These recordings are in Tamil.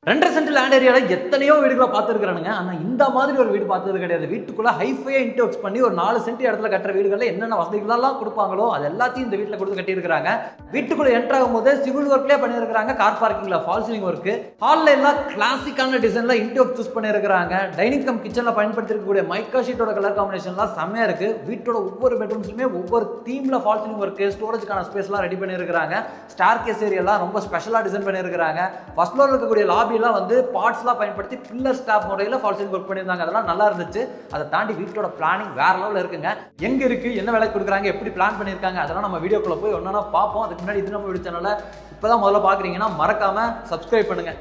2.5 சென்ட் லேண்ட் ஏரியாவில் எத்தனையோ வீடுகளை பார்த்துருக்கானுங்க. ஆனால் இந்த மாதிரி ஒரு வீடு பார்த்தது கிடையாது. வீட்டுக்குள்ளே ஹைஃபையாக இன்டோக்ஸ் பண்ணி ஒரு 4 சென்ட் இடத்துல கட்டுற வீடுகளில் என்னென்ன வசதிகளெல்லாம் கொடுப்பாங்களோ அது எல்லாத்தையும் இந்த வீட்டில் கொடுத்து கட்டியிருக்கிறாங்க. வீட்டுக்குள்ளே என்ட்ரு ஆகும்போது சிவில் ஒர்க்லேயே பண்ணியிருக்கிறாங்க. கார் பார்க்கிங்கில் ஃபால் சீலிங் ஒர்க்கு, ஹாலில் எல்லாம் கிளாசிக்கான டிசைனில் இன்டோக் சூஸ் பண்ணியிருக்கிறாங்க. டைனிங் கம் கிச்சனில் பயன்படுத்திருக்கக்கூடிய மைக்கா ஷீட்டோட கலர் காம்பினேஷன்லாம் செம்மையாக இருக்குது. வீட்டோட ஒவ்வொரு பெட்ரூம்ஸ்லையுமே ஒவ்வொரு தீமில் ஃபால் சீலிங் ஒர்க்கு, ஸ்டோரேஜ்க்கான ஸ்பேஸ்லாம் ரெடி பண்ணியிருக்கிறாங்க. ஸ்டார் கேஸ் ஏரியெல்லாம் ரொம்ப ஸ்பெஷலாக டிசைன் பண்ணியிருக்கிறாங்க. ஃபர்ஸ்ட் ஃப்ளோரில் இருக்கக்கூடிய லாபி எல்லாம் வந்து பார்ட்ஸ்லாம் பயன்படுத்தி பில்லர் ஸ்டாப் முறையில் ஃபால் சீலிங் ஒர்க் பண்ணியிருந்தாங்க. அதெல்லாம் நல்லா இருந்துச்சு. அதை தாண்டி வீட்டோட பிளானிங் வேற லெவலில் இருக்குங்க. எங்க இருக்கு, என்ன வேலை கொடுக்குறாங்க, எப்படி பிளான் பண்ணியிருக்காங்க, அதெல்லாம் நம்ம வீடியோக்குள்ள போய் ஒன்னா பார்ப்போம். அதுக்கு முன்னாடி இது நம்ம வீடியோ சேனலை இப்போதான் முதல்ல பார்க்குறீங்கன்னா மறக்காம சப்ஸ்கிரைப் பண்ணுங்க.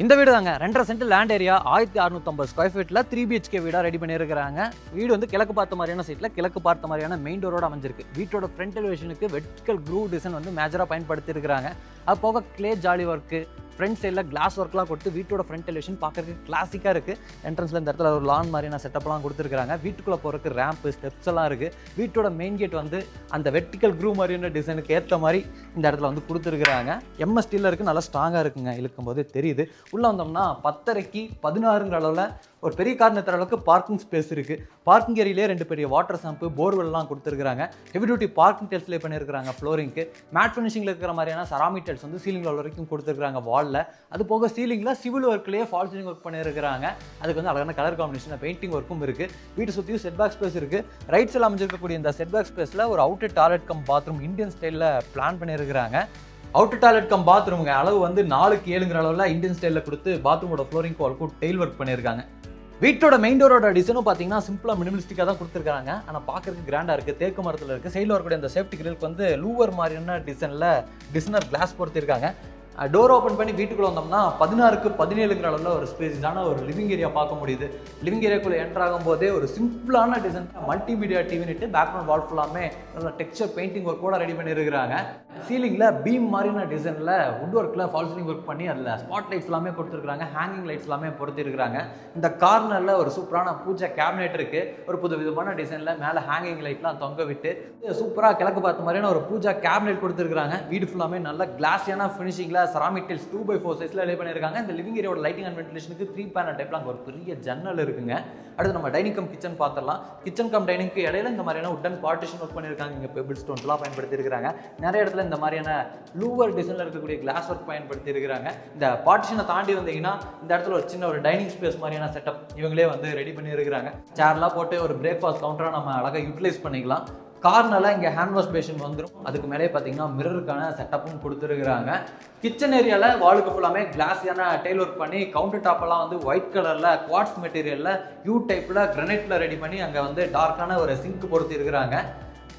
இந்த வீடு தாங்க 2.5 சென்ட் லேண்ட் ஏரியா 1650 ஸ்கொயர் ஃபீட்டில் 3 BHK வீடாக ரெடி பண்ணியிருக்கிறாங்க. வீடு வந்து கிழக்கு பார்த்த மாதிரியான சைட்டில் கிழக்கு பார்த்த மாதிரியான மெயின் டோரோட அமைஞ்சிருக்கு. வீட்டோட ஃப்ரண்ட் எலிவேஷனுக்கு வெர்டிகல் க்ரூவ் டிசைன் வந்து மேஜராக பயன்படுத்தி இருக்கிறாங்க. அது போக கிளே ஜாலி ஒர்க்கு, ஃப்ரண்ட் சைடில் கிளாஸ் ஒர்க்லாம் கொடுத்து வீட்டோட ஃப்ரண்ட் எலிவேஷன் பார்க்கறதுக்கு கிளாசிக்காக இருக்குது. என்ட்ரன்ஸில் இந்த இடத்துல ஒரு லான் மாதிரியான செட்டப்லாம் கொடுத்துருக்காங்க. வீட்டுக்குள்ளே போகிறதுக்கு ரேம்ப்பு, ஸ்டெப்ஸ் எல்லாம் இருக்குது. வீட்டோட மெயின் கேட் வந்து அந்த வெர்டிகல் க்ரூவ் மாதிரியான டிசைனுக்கு ஏற்ற மாதிரி இந்த இடத்துல வந்து கொடுத்துருக்குறாங்க. MS ஸ்டீலில் இருக்குது, நல்லா ஸ்ட்ராங்காக இருக்குங்க. இழுக்கும் போது தெரியுது. உள்ளே வந்தோம்னா 10.5க்கு 16ங்கிற அளவில் ஒரு பெரிய கார் நிறுத்துற அளவுக்கு பார்க்கிங் ஸ்பேஸ் இருக்குது. பார்க்கிங் ஏரியிலே 2 பெரிய வாட்டர் சம்பு, போர்வெல்லாம் கொடுத்துருக்காங்க. ஹெவி டியூட்டி பார்க்கிங் டைல்ஸ் லே பண்ணியிருக்காங்க. ஃப்ளோரிங்க்கு மேட் ஃபினிஷிங்கில் இருக்கிற மாதிரியான செராமிக் டைல்ஸ் வந்து சீலிங் வரைக்கும் கொடுத்துருக்காங்க வாலில். அது போக சீலிங்கில் சிவில் ஒர்க்லேயே ஃபால் சீலிங் ஒர்க் பண்ணியிருக்காங்க. அதுக்கு வந்து அழகான கலர் காம்பினேஷன் பெயிண்டிங் ஒர்க்கும் இருக்குது. வீட்டு சுற்றியும் செட்பேக் ஸ்பேஸ் இருக்குது. ரைட் சைடில் அமைஞ்சிருக்கக்கூடிய இந்த செட்பேக் ஸ்பேஸில் ஒரு outer toilet cum bathroom Indian ஸ்டைலில் பிளான் பண்ணியிருக்காங்க. அவுட்டர் டாய்லெட் கம் பாத்ரூமுங்க அளவு வந்து 4க்கு 7ங்கிற அளவில் இந்தியன் ஸ்டைலில் கொடுத்து பாத்ரூமோட ஃப்ளோரிங் வால்க்கும் டெயில் ஒர்க் பண்ணியிருக்காங்க. வீட்டோட மெயின் டோரோட டிசைனும் பார்த்தீங்கன்னா சிம்பிளாக மினிமலிஸ்டிக்காக தான் கொடுத்துருக்காங்க. ஆனால் பார்க்கறதுக்கு கிராண்டாக இருக்குது. தேக்கு மரத்தில் இருக்குது. சைடில் வரக்கூடிய அந்த சேஃப்டி கிரிலுக்கு வந்து லூவர் மாதிரியான டிசைனர் கிளாஸ் பொறுத்திருக்காங்க. டோர் ஓப்பன் பண்ணி வீட்டுக்குள்ளே வந்தோம்னா 16க்கு 17ங்கிற அளவில் ஒரு ஸ்பேஸான ஒரு லிவிங் ஏரியா பார்க்க முடியுது. லிவிங் ஏரியாக்குள்ளே என்ட்ரு ஆகும் போதே ஒரு சிம்பிளான டிசைன் மல்டிமீடியா டிவினிட்டு பேக்ரவுண்ட் வால் ஃபுல்லாமே நல்ல டெக்ஸ்சர் பெயிண்டிங் ஒர்க் கூட ரெடி பண்ணியிருக்கிறாங்க. சீலிங்கில் பீம் மாதிரியான டிசைனில் வுட் ஒர்க்கில் ஃபால் சீலிங் ஒர்க் பண்ணி அதில் ஸ்பாட் லைட்ஸ் எல்லாமே கொடுத்துருக்காங்க. ஹேங்கிங் லைட்ஸ் எல்லாமே பொறுத்திருக்கிறாங்க. இந்த கார்னரில் ஒரு சூப்பரான பூஜை கேபினெட் இருக்குது. ஒரு புது விதமான டிசைனில் மேலே ஹேங்கிங் லைட்லாம் தொங்க விட்டு சூப்பராக கிழக்கு பார்த்த மாதிரியான ஒரு பூஜா கேபினெட் கொடுத்துருக்காங்க. வீடு ஃபுல்லாமே நல்ல கிளாஸியான ஃபினிஷிங்கில் செராமிக் டைல்ஸ் 2x4 சைஸில் லே பண்ணியிருக்காங்க. இந்த லிவிங் ஏரியாவோட லைட்டிங் அண்ட் வென்டிலேஷனுக்கு 3 பேனல் டைப்ல அங்கே ஒரு பெரிய ஜன்னல் இருக்குங்க. அடுத்து நம்ம டைனிங் கம் கிச்சன் பார்த்துடலாம். கிச்சன் கம் டைனிங்க்கு இடையில இந்த மாதிரியான உட்டன் பார்ட்டிஷன் ஒர்க் பண்ணியிருக்காங்க. இங்கே பெபிள் ஸ்டோன்ஸ்லாம் பயன்படுத்தி இருக்கிறாங்க. நிறைய இடத்துல இந்த மாதிரியான லூவர் டிசைனில் இருக்கக்கூடிய கிளாஸ் ஒர்க் பயன்படுத்தி இருக்கிறாங்க. இந்த பார்ட்டிஷனை தாண்டி வந்தீங்கன்னா இந்த இடத்துல ஒரு சின்ன ஒரு டைனிங் ஸ்பேஸ் மாதிரியான செட்டப் இவங்களே வந்து ரெடி பண்ணி இருக்கிறாங்க. சேர்லாம் போட்டு ஒரு பிரேக்ஃபாஸ்ட் கவுண்டராக நம்ம அழகாக யூட்டிலைஸ் பண்ணிக்கலாம். கார்னரில் இங்கே ஹேண்ட் வாஷ் பேஷன் வந்துடும். அதுக்கு மேலே பார்த்தீங்கன்னா மிரருக்கான செட்டப்பும் கொடுத்துருக்குறாங்க. கிச்சன் ஏரியாவில் வாலுக்கு ஃபுல்லாமே கிளாஸியான டைல் ஒர்க் பண்ணி கவுண்டர் டாப்பெல்லாம் வந்து ஒயிட் கலரில் குவாட்ஸ் மெட்டீரியலில் யூ டைப்பில் கிரனைட்டில் ரெடி பண்ணி அங்கே வந்து டார்க்கான ஒரு சிங்க் பொறுத்து இருக்கிறாங்க.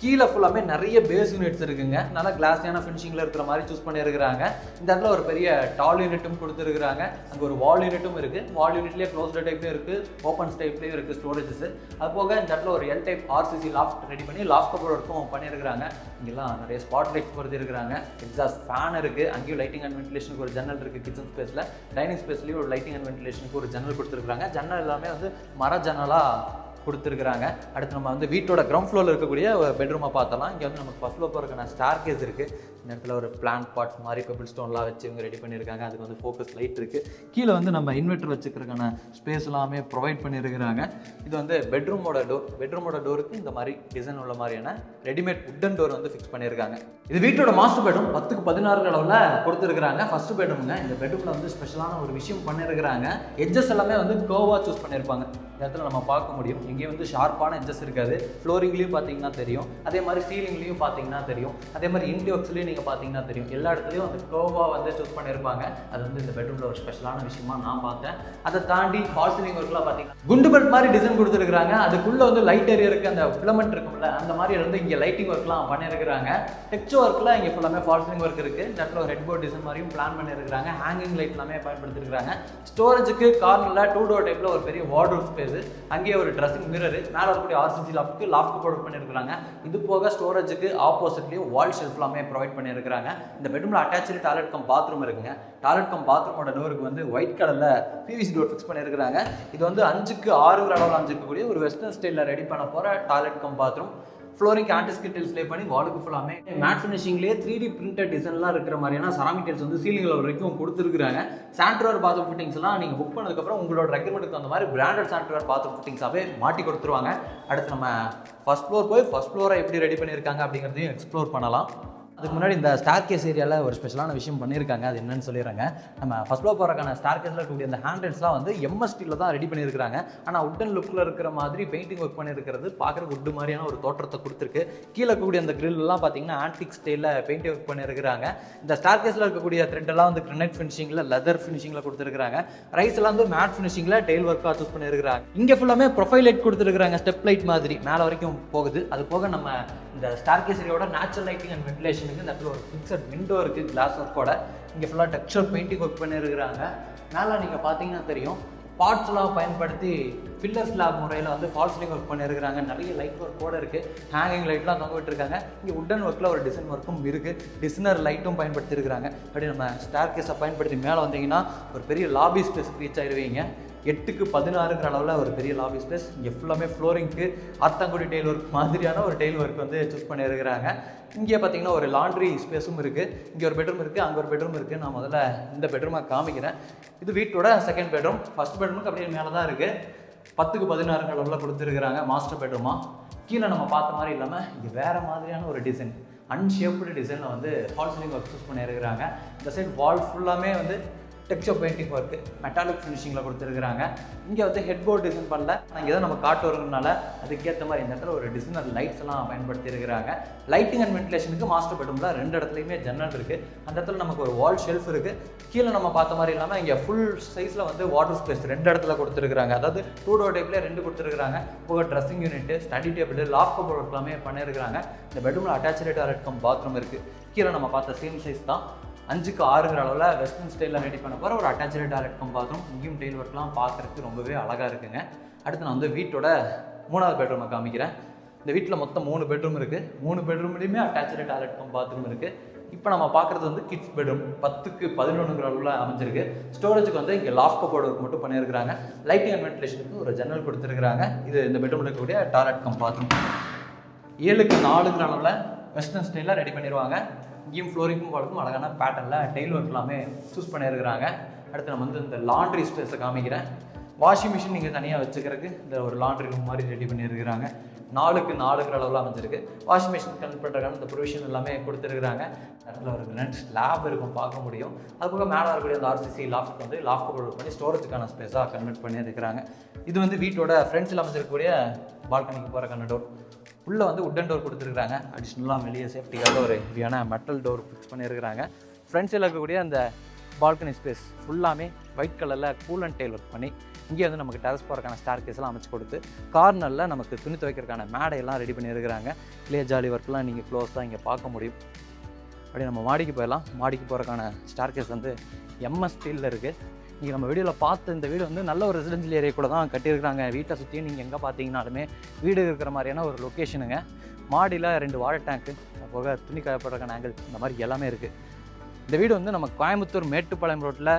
கீழே ஃபுல்லாமே நிறைய பேஸ் யூனிட்ஸ் இருக்குங்க. நல்லா கிளாஸியான ஃபினிஷிங்கில் இருக்கிற மாதிரி சூஸ் பண்ணியிருக்கிறாங்க. இந்த இடத்துல ஒரு பெரிய டால் யூனிட்டும் கொடுத்துருக்குறாங்க. அங்கே ஒரு வால் யூனிட்டும் இருக்குது. வால் யூனிட்லேயே க்ளோஸ்டு டைப்லேயும் இருக்குது, ஓப்பன் டைப்லேயும் இருக்குது ஸ்டோரேஜஸ். அது போக இந்த இடத்துல ஒரு L type RCC loft ready பண்ணி லாஃப்ட் கபோர்ட் ஒர்க்கும் பண்ணியிருக்கிறாங்க. இங்கெல்லாம் நிறைய ஸ்பாட் லைட்ஸ் பொறுத்து இருக்கிறாங்க. எக்ஸாஸ்ட் ஃபேன் இருக்குது. அங்கேயும் லைட்டிங் அண்ட் வென்டிலேஷனுக்கு ஒரு ஜன்னல் இருக்குது. கிச்சன் ஸ்பேஸில் டைனிங் ஸ்பேஸ்லேயும் ஒரு லைட்டிங் அண்ட் வென்டிலேஷனுக்கு ஒரு ஜன்னல் கொடுத்துருக்காங்க. ஜன்னல் எல்லாமே வந்து மர ஜன்னலாக கொடுத்துருக்குறாங்க. அடுத்து நம்ம வந்து வீட்டோட கிரவுண்ட் ஃப்ளோரில் இருக்கக்கூடிய பெட்ரூமை பார்த்தலாம். இங்கே வந்து நமக்கு ஃபர்ஸ்ட் ஃப்ளோர் போகிறதுக்கான ஸ்டார் கேஸ் இருக்குது. இந்த இடத்துல ஒரு பிளான்ட் பாட் மாதிரி பெபிள் ஸ்டோன்லாம் வச்சு இவங்க ரெடி பண்ணியிருக்காங்க. அதுக்கு வந்து ஃபோக்கஸ் லைட் இருக்குது. கீழே வந்து நம்ம இன்வெர்டர் வச்சுக்கிறதுக்கான ஸ்பேஸ் எல்லாமே ப்ரொவைட் பண்ணியிருக்கிறாங்க. இது வந்து பெட்ரூமோட டோருக்கு இந்த மாதிரி டிசைன் உள்ள மாதிரியான ரெடிமேட் உட்டன் டோர் வந்து ஃபிக்ஸ் பண்ணியிருக்காங்க. இது வீட்டோட மாஸ்டர் பெட்ரூம் 10க்கு 16 அளவில் கொடுத்துருக்குறாங்க. ஃபர்ஸ்ட் பெட்ரூமுங்க. இந்த பெட்ரூமில் வந்து ஸ்பெஷலான ஒரு விஷயம் பண்ணியிருக்கிறாங்க. எட்ஜஸ் எல்லாமே வந்து கர்வாக சூஸ் பண்ணியிருப்பாங்க. இந்த இடத்துல நம்ம பார்க்க முடியும். இங்கே வந்து ஷார்ப்பான எட்ஜஸ் இருக்காது. ஃப்ளோரிங்லேயும் பார்த்தீங்கன்னா தெரியும். அதே மாதிரி சீலிங்லேயும் பார்த்தீங்கன்னா தெரியும். அதே மாதிரி இன்டோக்ஸ்லேயும் நீங்கள் பார்த்தீங்கன்னா தெரியும். எல்லா இடத்துலையும் வந்து கர்வாக வந்து சூஸ் பண்ணியிருப்பாங்க. அது வந்து இந்த பெட்ரூமில் ஒரு ஸ்பெஷலான விஷயமா நான் பார்த்தேன். அதை தாண்டி ஃபால் சீலிங் ஒர்க்லாம் பார்த்தீங்கன்னா குண்டு பல்ப் மாதிரி டிசைன் கொடுத்துருக்காங்க. அதுக்குள்ளே வந்து லைட் ஏரியா இருக்குது. அந்த ஃபிலமெண்ட் இருக்கும்ல, அந்த மாதிரி வந்து இங்கே லைட்டிங் ஒர்க்லாம் பண்ணியிருக்கிறாங்க. டெக்ஸ்ட் ஒர்க்கில் இங்கே ஃபுல்லாமே ஃபால் சீலிங் ஒர்க் இருக்குது. இந்த இடத்துல ஒரு ரெட் போர்ட் டிசைன் மாதிரியும் பிளான் பண்ணியிருக்கிறாங்க. ஹேங்கிங் லைட் எல்லாமே பயன்படுத்திருக்காங்க. ஸ்டோரேஜுக்கு கார்னரில் 2 டோர் டைப்பில் ஒரு பெரிய வார்ட்ரோப் ஸ்பேஸ், அங்கேயே ஒரு ட்ரெஸ்ஸிங் மிரர், மேலே இருக்கக்கூடிய RCC லாஃப்ட் ப்ரொவைட் பண்ணியிருக்காங்க. இது போக ஸ்டோரேஜுக்கு ஆப்போசிட்லேயும் வால் ஷெல்ஃப் எல்லாமே ப்ரொவைட் பண்ணியிருக்காங்க. இந்த பெட்ரூமில் அட்டாச்சு டாய்லெட் கம் பாத்ரூம் இருக்குங்க. டாய்லெட் கம் பாத்ரூமோட டோருக்கு வந்து ஒயிட் கலரில் PVC டோர் ஃபிக்ஸ் பண்ணியிருக்காங்க. இது வந்து 5க்கு 6ங்கிற அளவில் அமைஞ்சிருக்கக்கூடிய ஒரு வெஸ்டர்ன் ஸ்டைலில் ரெடி பண்ண போகிற டாய்லெட் கம் பாத்ரூம். ஃப்ளோரிங்க்கு ஆர்டிஸ்டிக் டைல்ஸ் லே பண்ணி வாலுக்கு ஃபுல்லாமே மேட் ஃபினிஷிங்லேயே 3D பிரிண்டட் டிசைன்லாம் இருக்கிற மாதிரியான செராமிக் டைல்ஸ் வந்து சீலிங்கில் வரைக்கும் கொடுத்துருக்காங்க. சானிட்டரி பாத்ரூம் ஃபிட்டிங்ஸ்லாம் நீங்கள் புக் பண்ணதுக்கப்புறம் உங்களோட ரெக்யர்மெண்ட்டுக்கு அந்த மாதிரி பிராண்டட் சானிட்டரி பாத்ரூம் ஃபிட்டிங்ஸாகவே மாட்டி கொடுத்துருவாங்க. அடுத்து நம்ம ஃபர்ஸ்ட் ஃப்ளோர் போய் ஃபர்ஸ்ட் ஃப்ளோரை எப்படி ரெடி பண்ணியிருக்காங்க அப்படிங்கிறதையும் எக்ஸ்ப்ளோர் பண்ணலாம். அதுக்கு முன்னாடி இந்த ஸ்டார் கேஸ் ஏரியாவில் ஒரு ஸ்பெஷலான விஷயம் பண்ணியிருக்காங்க. அது என்னன்னு சொல்லிடுறாங்க. நம்ம ஃபர்ஸ்ட் ஃப்ளோர் போகிறக்கான ஸ்டார் கேஸில் இருக்கக்கூடிய அந்த ஹேண்டில்ஸ்லாம் வந்து எம்எஸ்டியில் தான் ரெடி பண்ணியிருக்காங்க. ஆனால் உட்டன் லுக்கில் இருக்கிற மாதிரி பெயிண்டிங் ஒர்க் பண்ணியிருக்கிறது பார்க்குறக்கு உட்டு மாதிரியான ஒரு தோற்றத்தை கொடுத்துருக்கு. கீழே இருக்கக்கூடிய அந்த கிரில்லாம் பார்த்தீங்கன்னா ஆன்டிக் ஸ்டைலில் பெயிண்டிங் ஒர்க் பண்ணியிருக்கிறாங்க. இந்த ஸ்டார் கேஸில் இருக்கக்கூடிய த்ரெட்டெல்லாம் வந்து கிரனைட் ஃபினிஷிங்கில் லெதர் ஃபினிஷிங்கில் கொடுத்துருக்காங்க. ரைஸ்லாம் வந்து மேட் ஃபினிஷிங்கில் டெயில் ஒர்க்காக சூஸ் பண்ணியிருக்காங்க. இங்கே ஃபுல்லாமே ப்ரொஃபைல் லைட் கொடுத்துருக்காங்க. ஸ்டெப் லைட் மாதிரி மேலே வரைக்கும் போகுது. அது போக நம்ம இந்த ஸ்டார் கேஸ் ஏரியாவோட நேச்சுரல் லைட்டிங் அண்ட் வென்டிலேஷன் இந்த இடத்துல ஒரு ஃபிக்ஸட் விண்டோ இருக்குது கிளாஸ் ஒர்க்கோட. இங்கே ஃபுல்லாக டெக்ஸ்சர் பெயிண்டிங் ஒர்க் பண்ணியிருக்கிறாங்க. மேலே நீங்கள் பார்த்தீங்கன்னா தெரியும் பார்ட்ஸ்லாம் பயன்படுத்தி பில்லர் ஸ்லாப் முறையில் வந்து ஃபால் சீலிங் ஒர்க் பண்ணியிருக்கிறாங்க. நிறைய லைட் ஒர்க்கோடு இருக்குது. ஹேங்கிங் லைட்லாம் தொங்க விட்டுருக்காங்க. இங்கே உட்டன் ஒர்க்கில் ஒரு டிசைன் ஒர்க்கும் இருக்குது. டிசைனர் லைட்டும் பயன்படுத்தியிருக்கிறாங்க. அப்படி நம்ம ஸ்டார் கேஸை பயன்படுத்தி மேலே வந்தீங்கன்னா ஒரு பெரிய லாபி ஸ்பேஸ் ரீச் ஆயிடுவீங்க. 8க்கு 16ங்கிற அளவில் ஒரு பெரிய லாபி ஸ்பேஸ். இங்கே ஃபுல்லாமே ஃப்ளோரிங்க்கு ஆத்தங்குடி டெயில் ஒர்க் மாதிரியான ஒரு டெயில் ஒர்க் வந்து சூஸ் பண்ணியிருக்கிறாங்க. இங்கே பார்த்தீங்கன்னா ஒரு லாண்ட்ரி ஸ்பேஸும் இருக்குது. இங்கே ஒரு பெட்ரூம் இருக்குது, அங்கே ஒரு பெட்ரூம் இருக்குது. நான் முதல்ல இந்த பெட்ரூமை காமிக்கிறேன். இது வீட்டோட செகண்ட் பெட்ரூம். ஃபர்ஸ்ட் பெட்ரூமுக்கு அப்படியே மேலே தான் இருக்குது. 10க்கு 16ங்கிற அளவில் கொடுத்துருக்குறாங்க மாஸ்டர் பெட்ரூமாக. கீழே நம்ம பார்த்த மாதிரி இல்லாமல் இங்கே வேறு மாதிரியான ஒரு டிசைன் அன்ஷேப்டு டிசைனில் வந்து ஃபால் சீலிங் ஒர்க் சூஸ் பண்ணியிருக்கிறாங்க. இந்த சைட் வால் ஃபுல்லாமே வந்து டெக்ஸ்சர் பெயிண்டிங் ஒர்க்கு மெட்டாலிக் ஃபினிஷிங்கில் கொடுத்துருக்குறாங்க. இங்கே வந்து ஹெட் போர்ட் டிசைன் பண்ணல. ஆனால் இங்கே தான் நம்ம காட்டு வருங்கனால அதுக்கேற்ற மாதிரி இந்த இடத்துல ஒரு டிசைனர் லைட்ஸ் எல்லாம் பயன்படுத்தி இருக்கிறாங்க. லைட்டிங் அண்ட் வென்டிலேஷனுக்கு மாஸ்டர் பெட்ரூமில் 2 இடத்துலையுமே ஜன்னல் இருக்குது. அந்த இடத்துல நமக்கு ஒரு வால் ஷெல்ஃப் இருக்குது. கீழே நம்ம பார்த்த மாதிரி இல்லாமல் இங்கே ஃபுல் சைஸில் வந்து வாட்டர் ஸ்பேஸ் 2 இடத்துல கொடுத்துருக்காங்க. அதாவது 2 டோர் டைப்லேயே 2 கொடுத்துருக்காங்க. போக dressing unit, study table, loft cupboard ஒர்க்லாமே பண்ணியிருக்காங்க. இந்த பெட்ரூமில் அட்டாச்சு டாய்லெட் கம் பாத்ரூம் இருக்குது. கீழே நம்ம பார்த்த சேம் சைஸ் தான். 5க்கு 6ங்கிற அளவில் வெஸ்டர்ன் ஸ்டைலில் ரெடி பண்ண போகிற ஒரு அட்டாச்சு டாய்லெட் கம் பாத்ரூம். இங்கேயும் டெயில் ஒர்க்லாம் பார்க்குறதுக்கு ரொம்பவே அழகாக இருக்குங்க. அடுத்து நான் வந்து வீட்டோட 3வது பெட்ரூமை காமிக்கிறேன். இந்த வீட்டில் மொத்தம் 3 பெட்ரூம் இருக்குது. 3 பெட்ரூம்லேயுமே அட்டாச்சு டாய்லெட் கம் பாத்ரூம் இருக்குது. இப்போ நம்ம பார்க்குறது வந்து கிட்ஸ் பெட்ரூம். 10க்கு 11ங்கிற அளவில் அமைஞ்சிருக்கு. ஸ்டோரேஜுக்கு வந்து இங்கே லாஃப்ட் கபோர்ட் ஒர்க் மட்டும் பண்ணியிருக்கிறாங்க. லைட்டிங் அண்ட் வென்டிலேஷனுக்கு ஒரு ஜன்னல் கொடுத்துருக்குறாங்க. இது இந்த பெட்ரூமில் இருக்கக்கூடிய டாய்லெட் கம் பாத்ரூம். 7க்கு 4ங்கிற அளவில் வெஸ்டர்ன் ஸ்டைலில் ரெடி பண்ணிடுவாங்க. இங்கேயும் ஃப்ளோரிங்கும் வாலுக்கும் அழகான பேட்டர்னில் டெயில் ஒர்க் எல்லாமே சூஸ் பண்ணியிருக்கிறாங்க. அடுத்து நம்ம வந்து இந்த லாண்ட்ரி ஸ்பேஸை காமிக்கிறேன். வாஷிங் மிஷின் நீங்கள் தனியாக வச்சுக்கிறதுக்கு இந்த ஒரு லாண்ட்ரி ரூம் மாதிரி ரெடி பண்ணியிருக்கிறாங்க. 4க்கு 4ங்கிற அளவில் அமைஞ்சிருக்கு. வாஷிங் மிஷின் கனெக்ட் பண்ணுறதுக்கான இந்த ப்ரொவிஷன் எல்லாமே கொடுத்துருக்குறாங்க. அதில் ஒரு கிராண்ட் ஸ்லாப் இருக்கும் பார்க்க முடியும். அதுபோக மேலே வரக்கூடிய அந்த ஆர்சிசி லாஃப்ட் வந்து லாஃப்ட் கபோர்ட் பண்ணி ஸ்டோரேஜுக்கான ஸ்பேஸாக கன்வெர்ட் பண்ணியிருக்கிறாங்க. இது வந்து வீட்டோட ஃப்ரண்ட்ஸில் அமைஞ்சிருக்கக்கூடிய பால்கனிக்கு போகிறக்கான டோர். உள்ளே வந்து உட்டன் டோர் கொடுத்துருக்காங்க. அடிஷ்னலாக வெளியே சேஃப்டிக்காக ஒரு ஹெவியான மெட்டல் டோர் ஃபிக்ஸ் பண்ணியிருக்கிறாங்க. ஃப்ரண்ட்ஸில் இருக்கக்கூடிய அந்த பால்கனி ஸ்பேஸ் ஃபுல்லாமே ஒயிட் கலரில் கூல் அண்ட் டெயில் ஒர்க் பண்ணி இங்கே வந்து நமக்கு டெரஸ் போகிறக்கான ஸ்டார் கேஸ்லாம் அமைச்சு கொடுத்து கார்னரில் நமக்கு துணி துவைக்கிறதுக்கான மேடையெல்லாம் ரெடி பண்ணியிருக்கிறாங்க. கிளே ஜாலி ஒர்க்லாம் நீங்கள் க்ளோஸாக இங்கே பார்க்க முடியும். அப்படி நம்ம மாடிக்கு போயிடலாம். மாடிக்கு போகிறக்கான ஸ்டார் கேஸ் வந்து எம்எஸ் ஸ்டீலில் இருக்குது. இங்கே நம்ம வீடியோவில் பார்த்த இந்த வீடு வந்து நல்ல ஒரு ரெசிடென்ஷியல் ஏரியா கூட தான் கட்டியிருக்காங்க. வீட்டை சுற்றியும் நீங்கள் எங்கே பார்த்தீங்கன்னாலுமே வீடு இருக்கிற மாதிரியான ஒரு லொக்கேஷனுங்க. மாடியில் 2 வாட்டர் டேங்க்கு, போக துணி காயப்படுறக்கான ஆங்கிள், இந்த மாதிரி எல்லாமே இருக்குது. இந்த வீடு வந்து நம்ம கோயம்புத்தூர் மேட்டுப்பாளையம் ரோட்டில்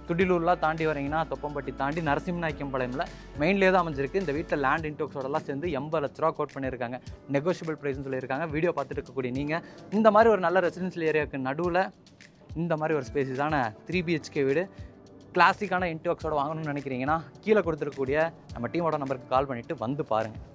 துடிலூர்லாம் தாண்டி வரீங்கன்னா தொப்பம்பட்டி தாண்டி நரசிம்மநாயக்கம்பாளையமில் மெயின்லேயே தான் அமைஞ்சிருக்கு. இந்த வீட்டில் லேண்ட் இன்டோக்ஸோடலாம் சேர்ந்து 80 லட்ச ரூபா கோட் பண்ணியிருக்காங்க. நெகோஷியபிள் ப்ரைஸ்னு சொல்லியிருக்காங்க. வீடியோ பார்த்துட்டு இருக்கக்கூடிய நீங்கள் இந்த மாதிரி ஒரு நல்ல ரெசிடென்ஷியல் ஏரியாவுக்கு நடுவில் இந்த மாதிரி ஒரு ஸ்பேஸிஸான 3 BHK வீடு கிளாசிக்கான இன்டோக்ஸோட வாங்கணும்னு நினைக்கிறீங்கன்னா கீழே கொடுத்துருக்கக்கூடிய நம்ம டீமோட நம்பருக்கு கால் பண்ணிவிட்டு வந்து பாருங்கள்.